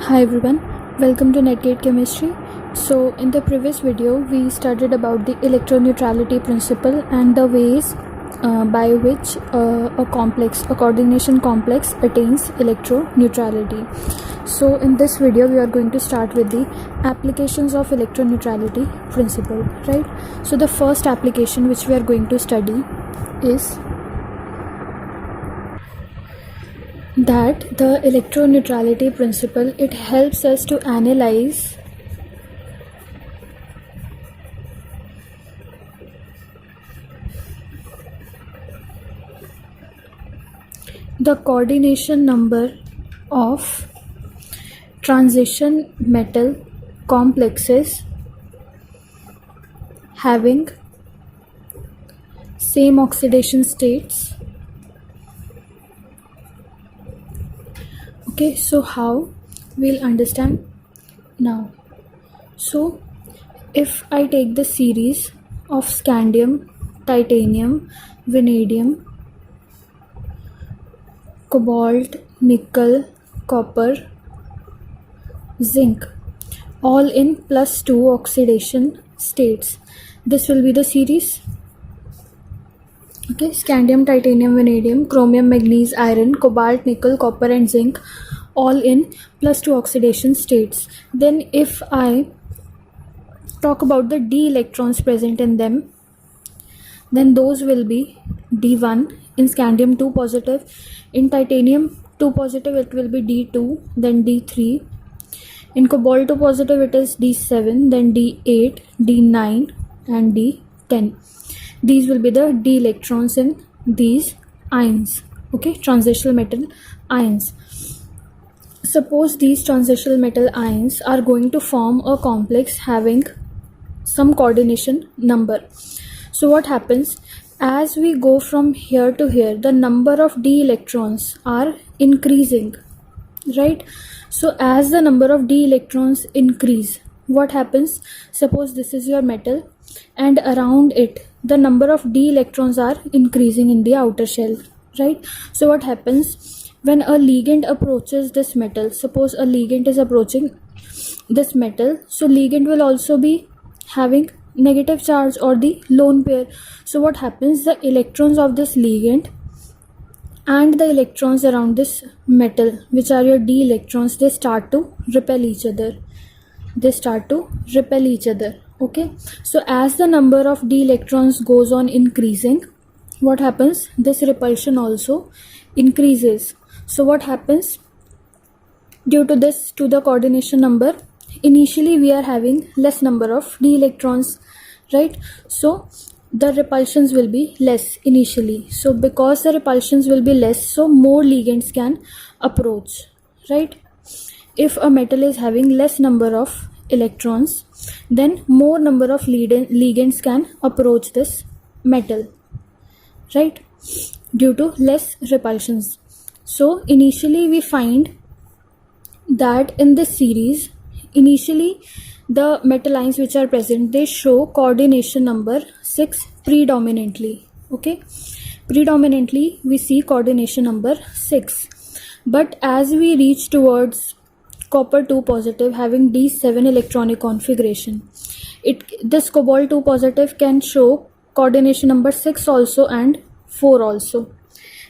Hi everyone, welcome to Netgate Chemistry. So in the previous video we studied about the electroneutrality principle and the ways by which a coordination complex attains electroneutrality. So in this video we are going to start with the applications of electroneutrality principle, right? So the first application which we are going to study is that the electroneutrality principle, it helps us to analyze the coordination number of transition metal complexes having same oxidation states. Okay, so how we'll understand now. So if I take the series of scandium, titanium, vanadium, cobalt, nickel, copper, zinc, all in +2 oxidation states, this will be the series. Okay, scandium, titanium, vanadium, chromium, manganese, iron, cobalt, nickel, copper and zinc, all in +2 oxidation states. Then if I talk about the d electrons present in them, then those will be d1 in scandium, 2 positive, in titanium 2 positive it will be d2, then d3, in cobalt 2 positive it is d7, then d8, d9 and d10. These will be the d electrons in these ions. Okay, transitional metal ions. Suppose these transitional metal ions are going to form a complex having some coordination number. So what happens, as we go from here to here, the number of d electrons are increasing, right? So as the number of d electrons increase, what happens, suppose this is your metal and around it the number of d electrons are increasing in the outer shell, right? So what happens, when a ligand approaches this metal, suppose a ligand is approaching this metal, so ligand will also be having negative charge or the lone pair. So what happens, the electrons of this ligand and the electrons around this metal, which are your d electrons, they start to repel each other. Okay, so as the number of d electrons goes on increasing, what happens, this repulsion also increases. So what happens, due to this, to the coordination number, initially we are having less number of d electrons, right? So the repulsions will be less initially. So because the repulsions will be less, so more ligands can approach, right? If a metal is having less number of electrons, then more number of ligands can approach this metal, right, due to less repulsions. So initially we find that in this series, initially the metal ions which are present, they show coordination number 6 predominantly. Okay, predominantly we see coordination number 6, but as we reach towards copper 2 positive having d7 electronic configuration, this cobalt 2 positive can show coordination number 6 also and 4 also.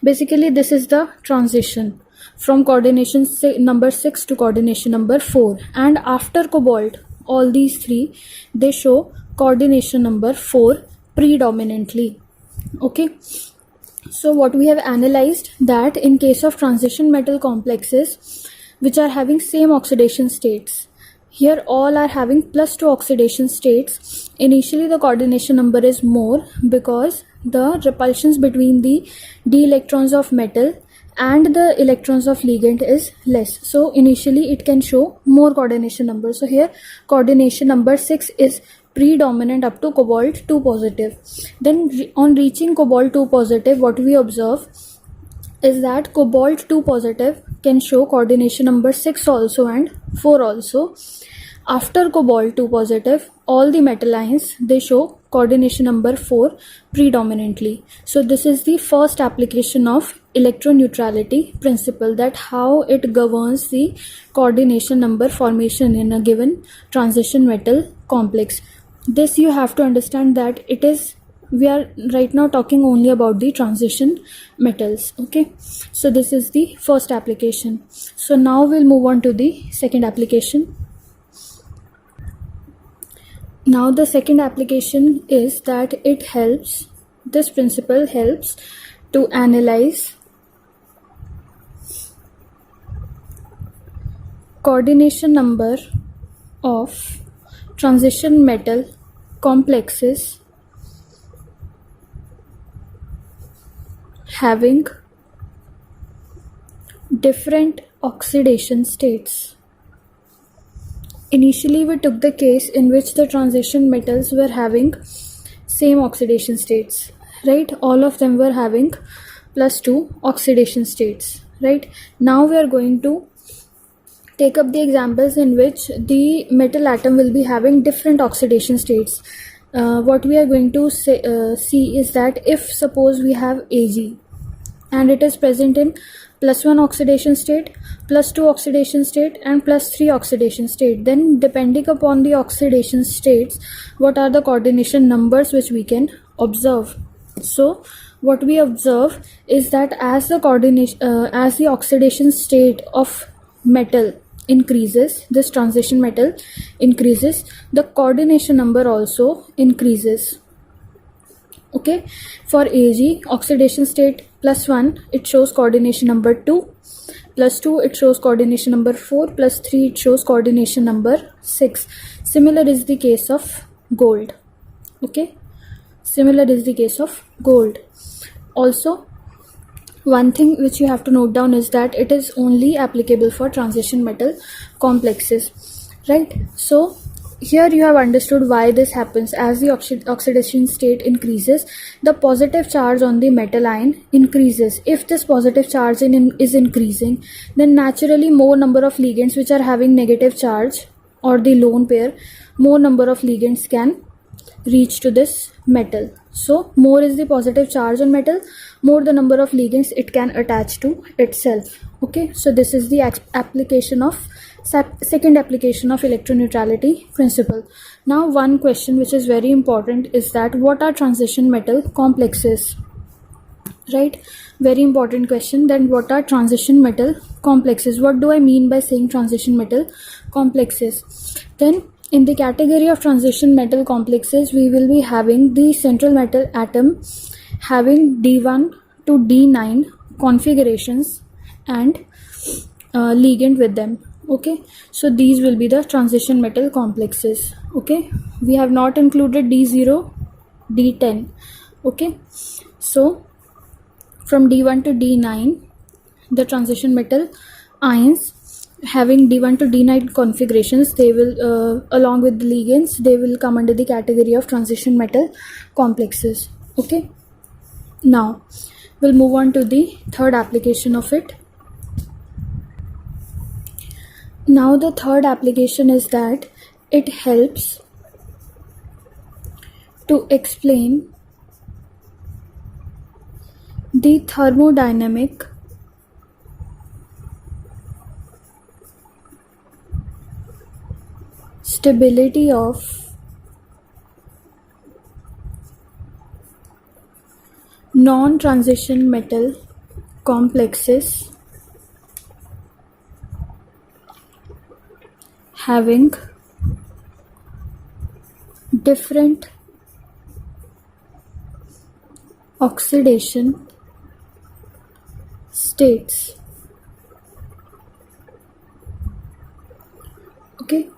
Basically this is the transition from coordination number 6 to coordination number 4, and after cobalt all these three, they show coordination number 4 predominantly. Okay, so what we have analyzed, that in case of transition metal complexes which are having same oxidation states, here all are having +2 oxidation states, initially the coordination number is more because the repulsions between the d electrons of metal and the electrons of ligand is less. So initially it can show more coordination number. So here coordination number 6 is predominant up to cobalt 2 positive. Then on reaching cobalt 2 positive, what we observe is that cobalt 2 positive can show coordination number 6 also and 4 also. After cobalt 2 positive, all the metal ions, they show coordination number 4 predominantly. So this is the first application of electroneutrality principle, that how it governs the coordination number formation in a given transition metal complex. This you have to understand that we are right now talking only about the transition metals. Okay, so this is the first application. So now we'll move on to the second application. Now the second application is that this principle helps to analyze coordination number of transition metal complexes having different oxidation states. Initially, we took the case in which the transition metals were having same oxidation states, right? All of them were having +2 oxidation states, right? Now we are going to take up the examples in which the metal atom will be having different oxidation states. What we are going to see is that if suppose we have Ag and it is present in +1 oxidation state, +2 oxidation state and +3 oxidation state, then depending upon the oxidation states, what are the coordination numbers which we can observe? So what we observe is that as the oxidation state of metal increases, this transition metal increases, the coordination number also increases. Okay, for Ag, oxidation state +1, it shows coordination number 2, +2 it shows coordination number 4, +3 it shows coordination number 6. Similar is the case of gold. Okay, similar is the case of gold. Also, one thing which you have to note down is that it is only applicable for transition metal complexes, right? So here you have understood why this happens. As the oxidation state increases, the positive charge on the metal ion increases. If this positive charge is increasing, then naturally more number of ligands which are having negative charge, or the lone pair, more number of ligands can reach to this metal. So more is the positive charge on metal, more the number of ligands it can attach to itself. Okay, so this is the second application of electroneutrality principle. Now one question which is very important is that what are transition metal complexes? Right, very important question. Then what are transition metal complexes? What do I mean by saying transition metal complexes? Then in the category of transition metal complexes, we will be having the central metal atom having D1 to D9 configurations and ligand with them. Okay, so these will be the transition metal complexes. Okay, we have not included D0, D10. Okay, so from D1 to D9, the transition metal ions having D1 to D9 configurations, they will along with the ligands, they will come under the category of transition metal complexes. Okay, now we'll move on to the third application of it. Now the third application is that it helps to explain the thermodynamic stability of non-transition metal complexes having different oxidation states. Okay,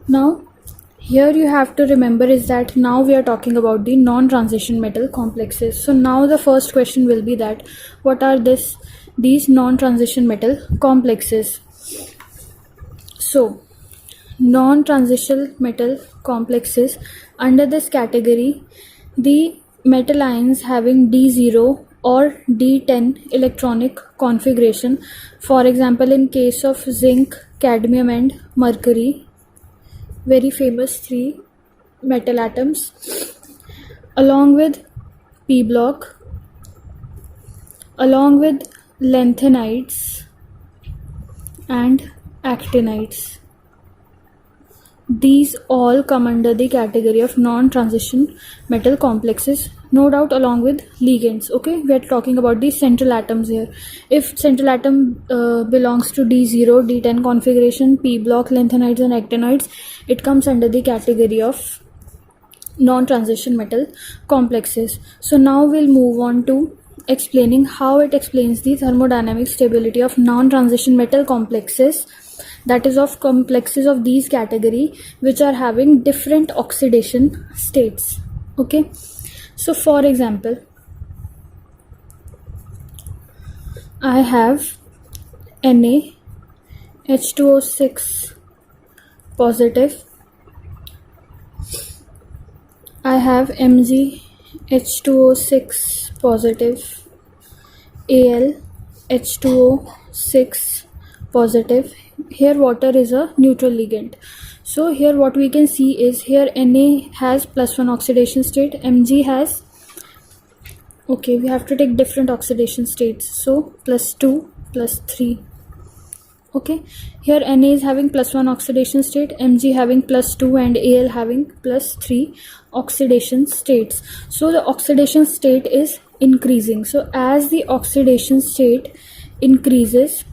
now here you have to remember is that now we are talking about the non-transition metal complexes. So now the first question will be that what are these non-transition metal complexes? So non-transition metal complexes, under this category, the metal ions having D0 or D10 electronic configuration, for example in case of zinc, cadmium and mercury, very famous three metal atoms, along with p block, along with lanthanides and actinides. These all come under the category of non-transition metal complexes, no doubt, along with ligands. Okay, we are talking about the central atoms here. If central atom belongs to D0, D10 configuration, p block, lanthanides and actinoids, it comes under the category of non-transition metal complexes. So now we'll move on to explaining how it explains the thermodynamic stability of non-transition metal complexes, that is of complexes of these category which are having different oxidation states. Okay, so for example, I have NaH2O6 positive, I have MgH2O6 positive, AlH2O6 positive. Here water is a neutral ligand. So here what we can see is, here Na has +1 oxidation state, Mg has, okay, we have to take different oxidation states, so +2, +3. Okay, here Na is having +1 oxidation state, Mg having +2 and Al having +3 oxidation states. So the oxidation state is increasing. So as the oxidation state increases,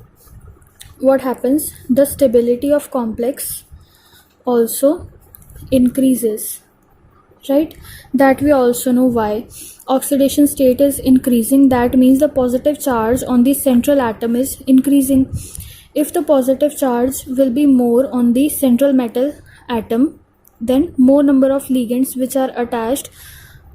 what happens? The stability of complex also increases, right? That we also know why. Oxidation state is increasing, that means the positive charge on the central atom is increasing. If the positive charge will be more on the central metal atom, then more number of ligands which are attached,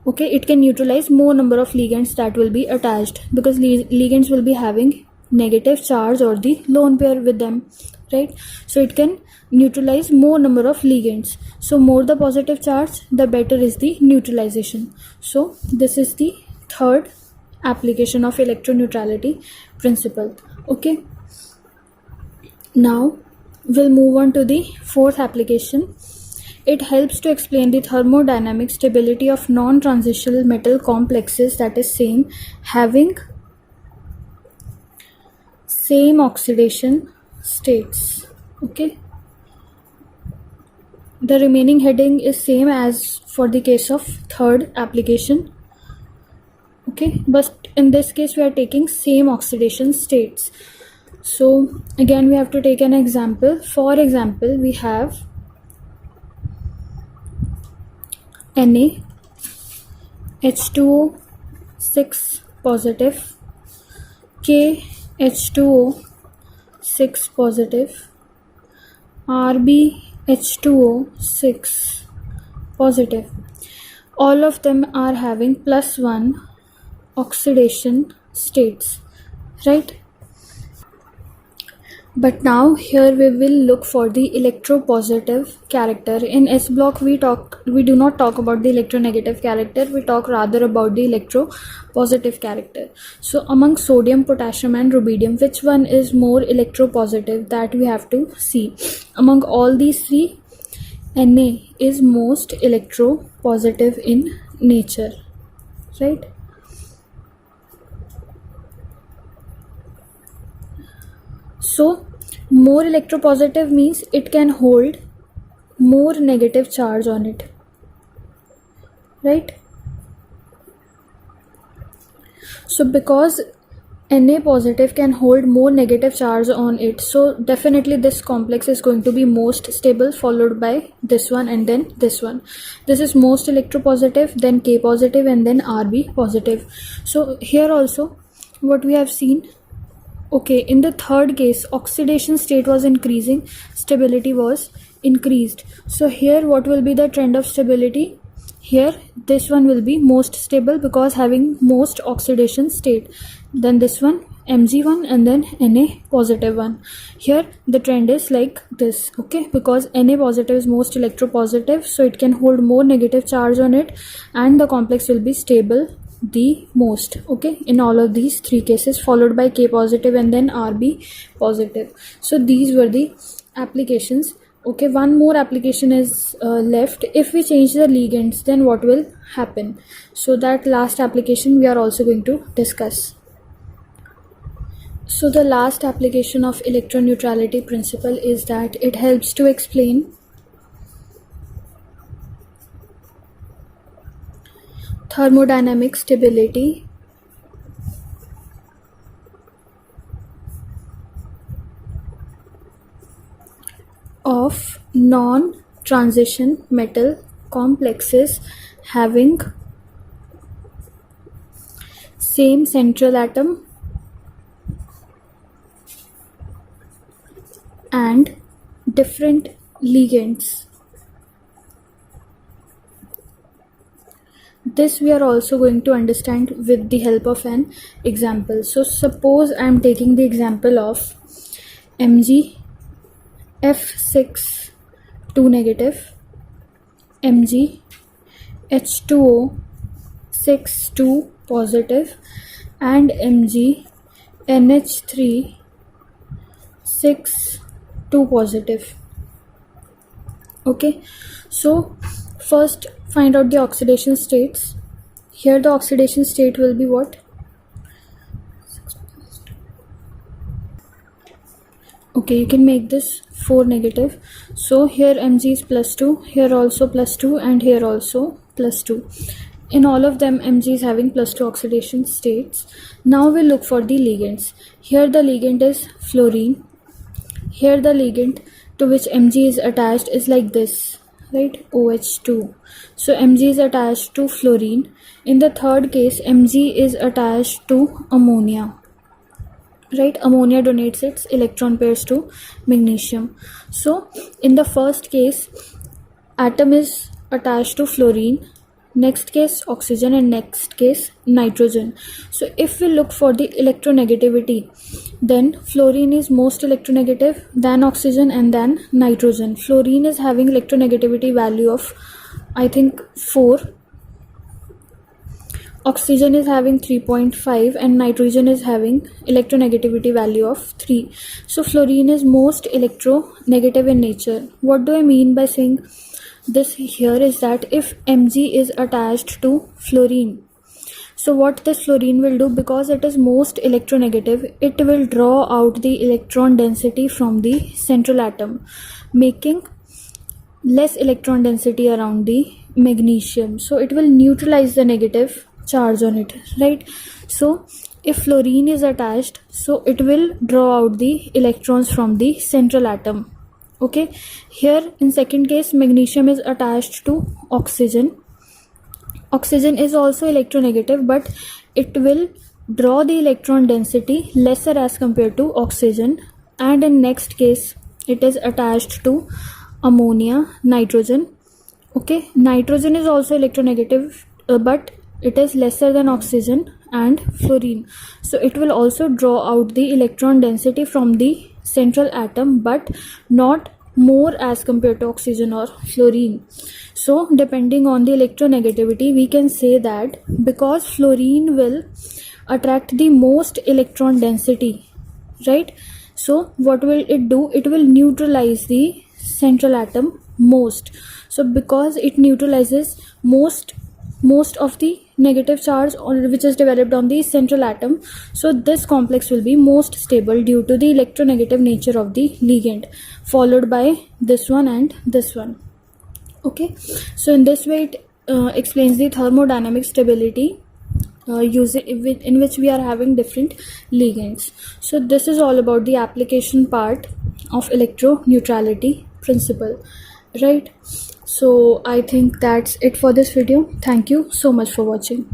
okay, it can neutralize more number of ligands that will be attached, because ligands will be having negative charge or the lone pair with them, right? So it can neutralize more number of ligands. So more the positive charge, the better is the neutralization. So this is the third application of electroneutrality principle. Okay, now we'll move on to the fourth application. It helps to explain the thermodynamic stability of non-transitional metal complexes, that is having same oxidation states. Okay, the remaining heading is same as for the case of third application. Okay, but in this case we are taking same oxidation states. So again we have to take an example. For example, we have NaH2O6 positive, KH2O6 positive, RbH2O6 positive. All of them are having +1 oxidation states, right? But now here we will look for the electropositive character. In S block we do not talk about the electronegative character, we talk rather about the electropositive character. So among sodium, potassium and rubidium, which one is more electropositive, that we have to see. Among all these three, Na is most electropositive in nature, right? So more electropositive means it can hold more negative charge on it, right? So because Na positive can hold more negative charge on it, so definitely this complex is going to be most stable, followed by this one and then this one. This is most electropositive, then K positive and then Rb positive. So here also what we have seen, okay, in the third case oxidation state was increasing, stability was increased. So here what will be the trend of stability? Here this one will be most stable because having most oxidation state, then this one Mg1 and then Na positive one. Here the trend is like this, okay, because Na positive is most electropositive, so it can hold more negative charge on it and the complex will be stable the most, okay, in all of these three cases, followed by K positive and then Rb positive. So these were the applications Okay, one more application is left. If we change the ligands, then what will happen? So that last application we are also going to discuss. So the last application of electron neutrality principle is that it helps to explain thermodynamic stability of non-transition metal complexes having same central atom and different ligands. This we are also going to understand with the help of an example. So suppose I am taking the example of MgF6 2 negative, MgH2O 6 2 positive, and MgNH3 6 2 positive. Okay, so first find out the oxidation states. Here the oxidation state will be what? Okay, you can make this 4 negative. So here Mg is +2, here also +2, and here also +2. In all of them, Mg is having +2 oxidation states. Now we'll look for the ligands. Here the ligand is fluorine. Here the ligand to which Mg is attached is like this, right? OH2. So Mg is attached to fluorine. In the third case, Mg is attached to ammonia, right? Ammonia donates its electron pairs to magnesium. So in the first case, atom is attached to fluorine, next case oxygen, and next case nitrogen. So if we look for the electronegativity, then fluorine is most electronegative, then oxygen, and then nitrogen. Fluorine is having electronegativity value of I think 4, oxygen is having 3.5, and nitrogen is having electronegativity value of 3. So fluorine is most electronegative in nature. What do I mean by saying this here is that if Mg is attached to fluorine, so what this fluorine will do, because it is most electronegative, it will draw out the electron density from the central atom, making less electron density around the magnesium. So it will neutralize the negative charge on it, right? So if fluorine is attached, so it will draw out the electrons from the central atom. Okay, here in second case, magnesium is attached to oxygen. Oxygen is also electronegative, but it will draw the electron density lesser as compared to oxygen. And in next case, it is attached to ammonia, nitrogen. Okay, nitrogen is also electronegative, but it is lesser than oxygen and fluorine. So it will also draw out the electron density from the central atom, but not more as compared to oxygen or fluorine. So depending on the electronegativity, we can say that because fluorine will attract the most electron density, right? So what will it do? It will neutralize the central atom most. So because it neutralizes most of the negative charge which is developed on the central atom, so this complex will be most stable due to the electronegative nature of the ligand, followed by this one and this one. Okay, so in this way it explains the thermodynamic stability in which we are having different ligands. So this is all about the application part of electroneutrality principle, right? So I think that's it for this video. Thank you so much for watching.